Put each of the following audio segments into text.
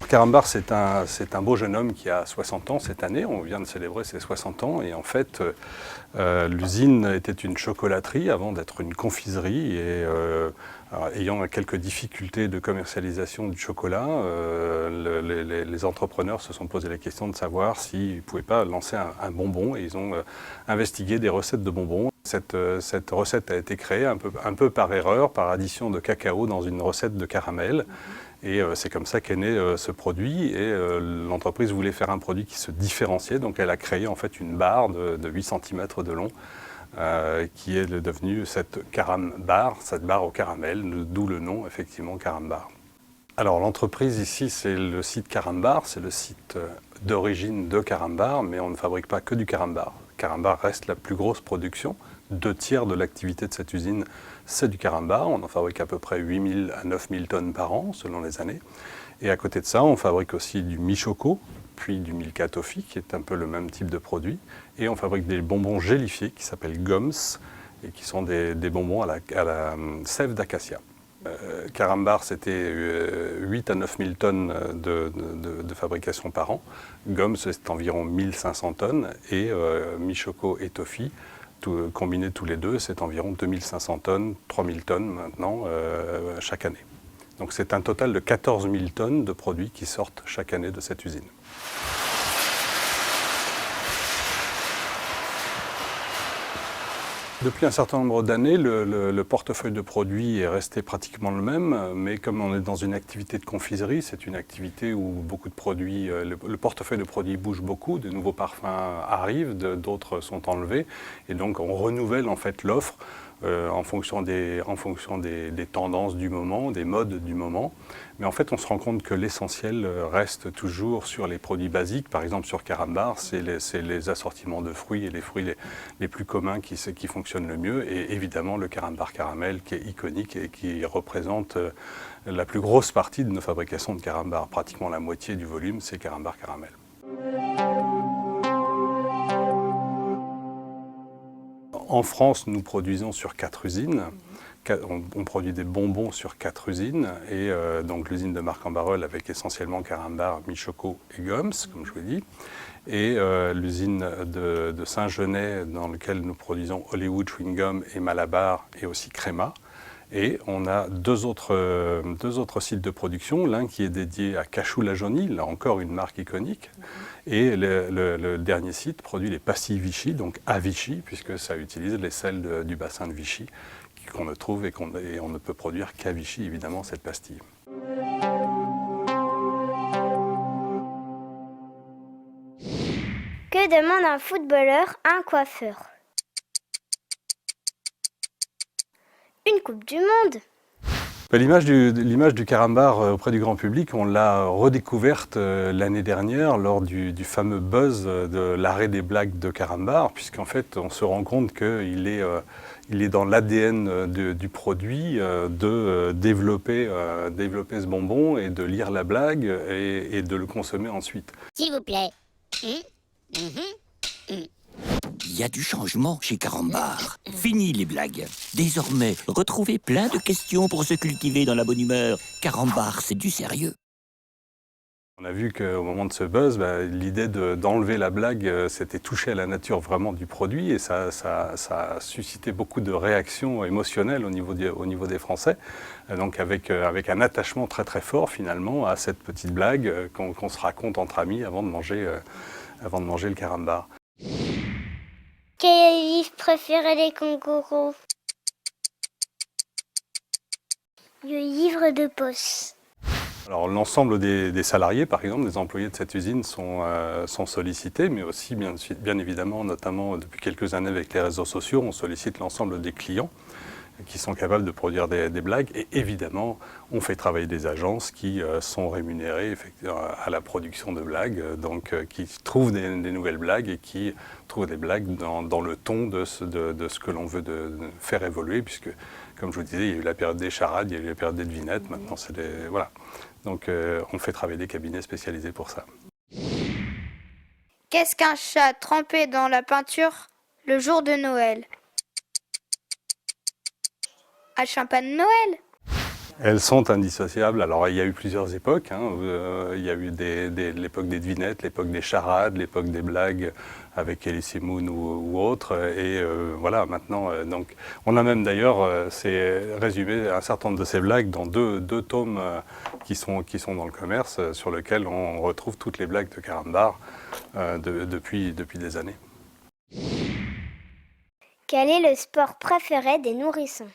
Carambar, c'est un beau jeune homme qui a 60 ans cette année. On vient de célébrer ses 60 ans. Et en fait, l'usine était une chocolaterie avant d'être une confiserie. Et ayant quelques difficultés de commercialisation du chocolat, les entrepreneurs se sont posé la question de savoir s'ils ne pouvaient pas lancer un bonbon. Et ils ont investigué des recettes de bonbons. Cette recette a été créée un peu par erreur, par addition de cacao dans une recette de caramel. Et c'est comme ça qu'est né ce produit. Et l'entreprise voulait faire un produit qui se différenciait. Donc elle a créé en fait une barre de 8 cm de long qui est devenue cette carambar, cette barre au caramel, d'où le nom effectivement carambar. Alors l'entreprise ici, c'est le site Carambar, c'est le site d'origine de Carambar, mais on ne fabrique pas que du carambar. Carambar reste la plus grosse production. 2/3 de l'activité de cette usine, c'est du carambar. On en fabrique à peu près 8 000 à 9 000 tonnes par an, selon les années. Et à côté de ça, on fabrique aussi du Michoco, puis du Milka Toffee, qui est un peu le même type de produit. Et on fabrique des bonbons gélifiés qui s'appellent Gums, et qui sont des bonbons à la sève d'acacia. Carambar, c'était 8 à 9 000 tonnes de fabrication par an. Gums, c'est environ 1500 tonnes. Et Michoco et Toffee, combinés tous les deux, c'est environ 2500 tonnes, 3000 tonnes maintenant, chaque année. Donc c'est un total de 14 000 tonnes de produits qui sortent chaque année de cette usine. Depuis un certain nombre d'années, le portefeuille de produits est resté pratiquement le même, mais comme on est dans une activité de confiserie, c'est une activité où beaucoup de produits, le portefeuille de produits bouge beaucoup, de nouveaux parfums arrivent, d'autres sont enlevés, et donc on renouvelle en fait l'offre en fonction des tendances du moment, des modes du moment. Mais en fait, on se rend compte que l'essentiel reste toujours sur les produits basiques. Par exemple, sur Carambar, c'est les assortiments de fruits et les fruits les plus communs qui fonctionnent le mieux. Et évidemment, le Carambar caramel qui est iconique et qui représente la plus grosse partie de nos fabrications de Carambar. Pratiquement la moitié du volume, c'est Carambar caramel. En France, nous produisons sur 4 usines. On produit des bonbons sur 4 usines. Et donc l'usine de Marcq-en-Barœul avec essentiellement Carambar, Michoco et Gums, comme je vous l'ai dit. Et l'usine de Saint-Genès dans laquelle nous produisons Hollywood Chewing Gum et Malabar et aussi Créma. Et on a deux autres sites de production, l'un qui est dédié à Cachou-la-Jaunie, là encore une marque iconique, et le dernier site produit les pastilles Vichy, donc à Vichy, puisque ça utilise les sels du bassin de Vichy qu'on ne trouve et on ne peut produire qu'à Vichy, évidemment, cette pastille. Que demande un footballeur à un coiffeur? Une Coupe du Monde. L'image du carambar auprès du grand public, on l'a redécouverte l'année dernière lors du fameux buzz de l'arrêt des blagues de Carambar, puisqu'en fait on se rend compte qu'il est dans l'ADN du produit de développer ce bonbon et de lire la blague et de le consommer ensuite. S'il vous plaît. Il y a du changement chez Carambar. Fini les blagues. Désormais, retrouvez plein de questions pour se cultiver dans la bonne humeur. Carambar, c'est du sérieux. On a vu qu'au moment de ce buzz, l'idée d'enlever la blague, c'était toucher à la nature vraiment du produit et ça a suscité beaucoup de réactions émotionnelles au niveau des Français. Donc avec un attachement très très fort finalement à cette petite blague qu'on se raconte entre amis avant de manger le carambar. Quel est le livre préféré des kangourous? Le livre de poche. Alors l'ensemble des salariés, par exemple, des employés de cette usine sont sollicités, mais aussi bien évidemment, notamment depuis quelques années avec les réseaux sociaux, on sollicite l'ensemble des clients qui sont capables de produire des blagues. Et évidemment, on fait travailler des agences qui sont rémunérées à la production de blagues, qui trouvent des nouvelles blagues et qui trouvent des blagues dans le ton de ce que l'on veut faire évoluer, puisque, comme je vous disais, il y a eu la période des charades, il y a eu la période des devinettes, maintenant c'est des... Voilà. Donc on fait travailler des cabinets spécialisés pour ça. Qu'est-ce qu'un chat trempé dans la peinture le jour de Noël? Un champagne de Noël. Elles sont indissociables. Alors, il y a eu plusieurs époques. Il y a eu l'époque des devinettes, l'époque des charades, l'époque des blagues avec Elise Moon ou autres. Et voilà, maintenant, donc, on a même d'ailleurs résumé un certain nombre de ces blagues dans deux tomes qui sont dans le commerce, sur lesquels on retrouve toutes les blagues de Carambar depuis des années. Quel est le sport préféré des nourrissons?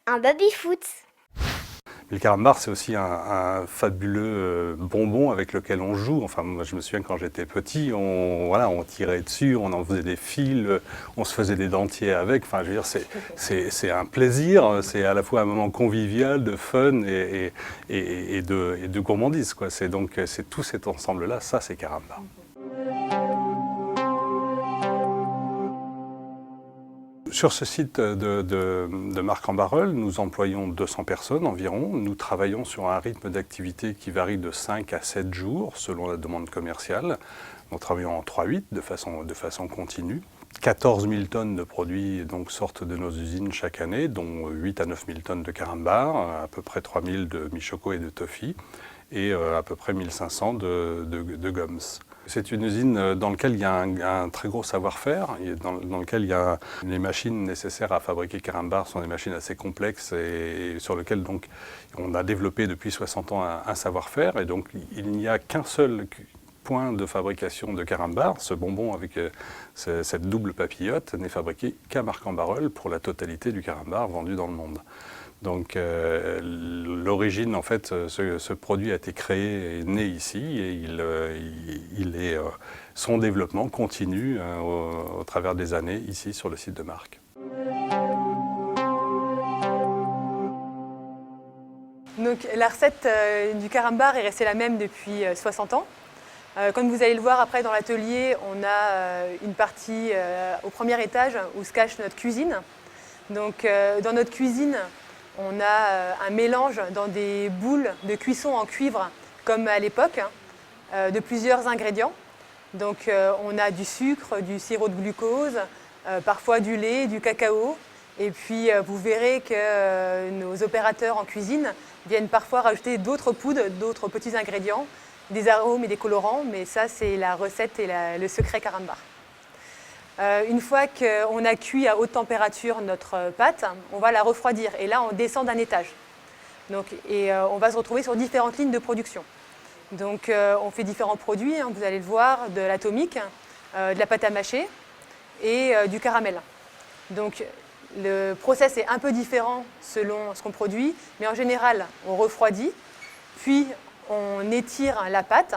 Un baby-foot. Le carambar, c'est aussi un fabuleux bonbon avec lequel on joue. Enfin, moi, je me souviens quand j'étais petit, on tirait dessus, on en faisait des fils, on se faisait des dentiers avec. Enfin, je veux dire, c'est un plaisir, c'est à la fois un moment convivial, de fun et de gourmandise, quoi. C'est tout cet ensemble-là, ça, c'est carambar. Sur ce site de Marc-en-Barœul, nous employons 200 personnes environ. Nous travaillons sur un rythme d'activité qui varie de 5 à 7 jours selon la demande commerciale. Nous travaillons en 3-8 de façon continue. 14 000 tonnes de produits donc, sortent de nos usines chaque année, dont 8 à 9 000 tonnes de carambar, à peu près 3 000 de michoco et de toffee, et à peu près 1 500 de gums. C'est une usine dans laquelle il y a un très gros savoir-faire, dans lequel il y a les machines nécessaires à fabriquer carambar sont des machines assez complexes et sur lesquelles donc, on a développé depuis 60 ans un savoir-faire. Et donc il n'y a qu'un seul point de fabrication de carambar. Ce bonbon avec cette double papillote n'est fabriqué qu'à Marc-en-Barœul pour la totalité du carambar vendu dans le monde. Donc l'origine, en fait, ce produit a été créé et né ici et son développement continue au travers des années ici sur le site de Marc. Donc la recette du carambar est restée la même depuis 60 ans. Comme vous allez le voir après dans l'atelier, on a une partie au premier étage où se cache notre cuisine. Donc dans notre cuisine, on a un mélange dans des boules de cuisson en cuivre, comme à l'époque, de plusieurs ingrédients. Donc on a du sucre, du sirop de glucose, parfois du lait, du cacao. Et puis vous verrez que nos opérateurs en cuisine viennent parfois rajouter d'autres poudres, d'autres petits ingrédients, des arômes et des colorants, mais ça c'est la recette et le secret carambar. Une fois qu'on a cuit à haute température notre pâte, on va la refroidir et là on descend d'un étage. Donc, on va se retrouver sur différentes lignes de production. Donc on fait différents produits, vous allez le voir, de l'atomique, de la pâte à mâcher et du caramel. Donc le process est un peu différent selon ce qu'on produit, mais en général on refroidit, puis on étire la pâte.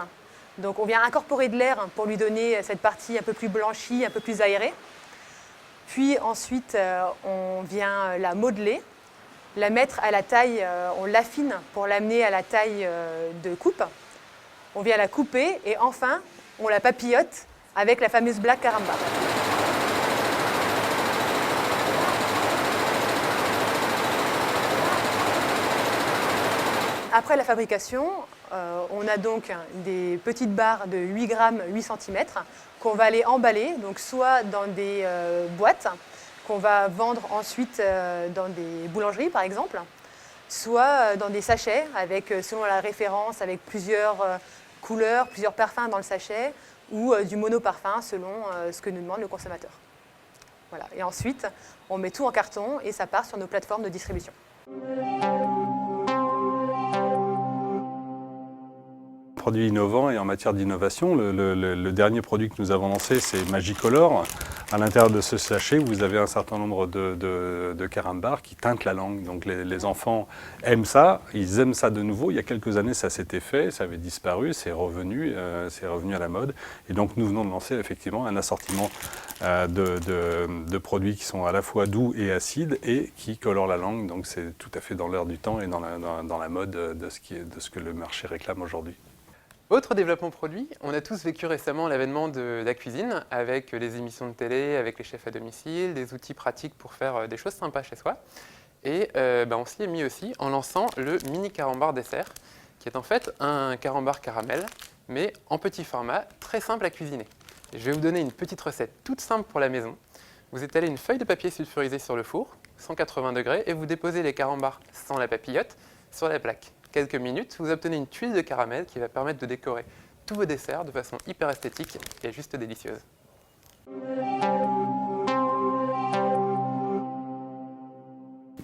Donc on vient incorporer de l'air pour lui donner cette partie un peu plus blanchie, un peu plus aérée. Puis ensuite, on vient la modeler, la mettre à la taille, on l'affine pour l'amener à la taille de coupe. On vient la couper et enfin, on la papillote avec la fameuse blague carambar. Après la fabrication, on a donc des petites barres de 8 grammes, 8 cm qu'on va aller emballer, donc soit dans des boîtes qu'on va vendre ensuite dans des boulangeries par exemple, soit dans des sachets avec, selon la référence, avec plusieurs couleurs, plusieurs parfums dans le sachet ou du monoparfum selon ce que nous demande le consommateur. Voilà. Et ensuite, on met tout en carton et ça part sur nos plateformes de distribution. Produit innovant et en matière d'innovation, le dernier produit que nous avons lancé, c'est Magicolor. À l'intérieur de ce sachet, vous avez un certain nombre de carambars qui teintent la langue. Donc les enfants aiment ça, ils aiment ça de nouveau. Il y a quelques années, ça s'était fait, ça avait disparu, c'est revenu à la mode. Et donc nous venons de lancer effectivement un assortiment de produits qui sont à la fois doux et acides et qui colorent la langue. Donc c'est tout à fait dans l'air du temps et dans la mode de ce que le marché réclame aujourd'hui. Autre développement produit, on a tous vécu récemment l'avènement de la cuisine avec les émissions de télé, avec les chefs à domicile, des outils pratiques pour faire des choses sympas chez soi. Et on s'y est mis aussi en lançant le mini carambar dessert, qui est en fait un carambar caramel, mais en petit format, très simple à cuisiner. Je vais vous donner une petite recette toute simple pour la maison. Vous étalez une feuille de papier sulfurisé sur le four, 180 degrés, et vous déposez les carambars sans la papillote sur la plaque. Quelques minutes, vous obtenez une tuile de caramel qui va permettre de décorer tous vos desserts de façon hyper esthétique et juste délicieuse.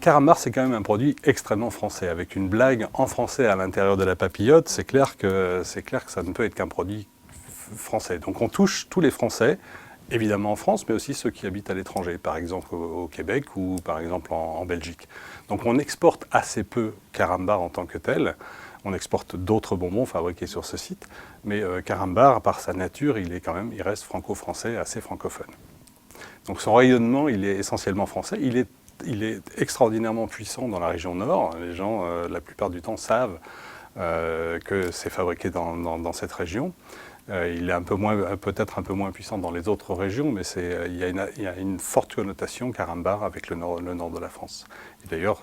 Carambar, c'est quand même un produit extrêmement français. Avec une blague en français à l'intérieur de la papillote, c'est clair que ça ne peut être qu'un produit français. Donc on touche tous les Français, évidemment en France, mais aussi ceux qui habitent à l'étranger, par exemple au Québec ou par exemple en Belgique. Donc on exporte assez peu Carambar en tant que tel. On exporte d'autres bonbons fabriqués sur ce site, mais Carambar, par sa nature, il reste franco-français, assez francophone. Donc son rayonnement, il est essentiellement français. Il est extraordinairement puissant dans la région nord. Les gens, la plupart du temps, savent que c'est fabriqué dans cette région. Il est peut-être un peu moins puissant dans les autres régions, mais il y a une forte connotation Carambar avec le nord de la France. Et d'ailleurs,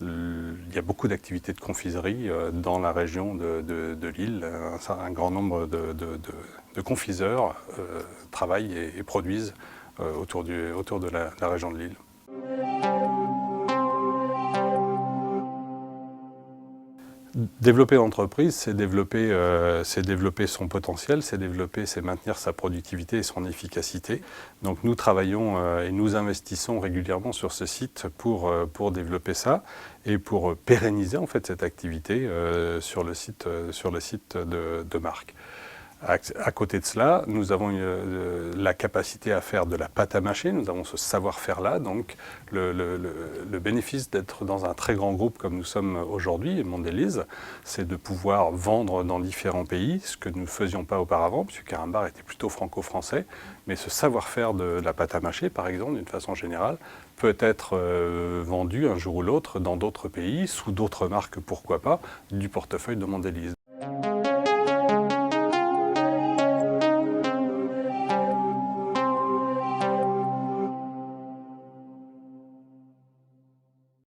il y a beaucoup d'activités de confiserie dans la région de Lille. Un grand nombre de confiseurs travaillent et produisent autour de la région de Lille. Développer l'entreprise, c'est développer son potentiel, c'est maintenir sa productivité et son efficacité. Donc nous travaillons et nous investissons régulièrement sur ce site pour développer ça et pour pérenniser en fait cette activité sur le site de Marc. À côté de cela, nous avons la capacité à faire de la pâte à mâcher, nous avons ce savoir-faire-là, donc le bénéfice d'être dans un très grand groupe comme nous sommes aujourd'hui, Mondelez, c'est de pouvoir vendre dans différents pays, ce que nous ne faisions pas auparavant, puisque Carambar était plutôt franco-français, mais ce savoir-faire de la pâte à mâcher, par exemple, d'une façon générale, peut être vendu un jour ou l'autre dans d'autres pays, sous d'autres marques, pourquoi pas, du portefeuille de Mondelez.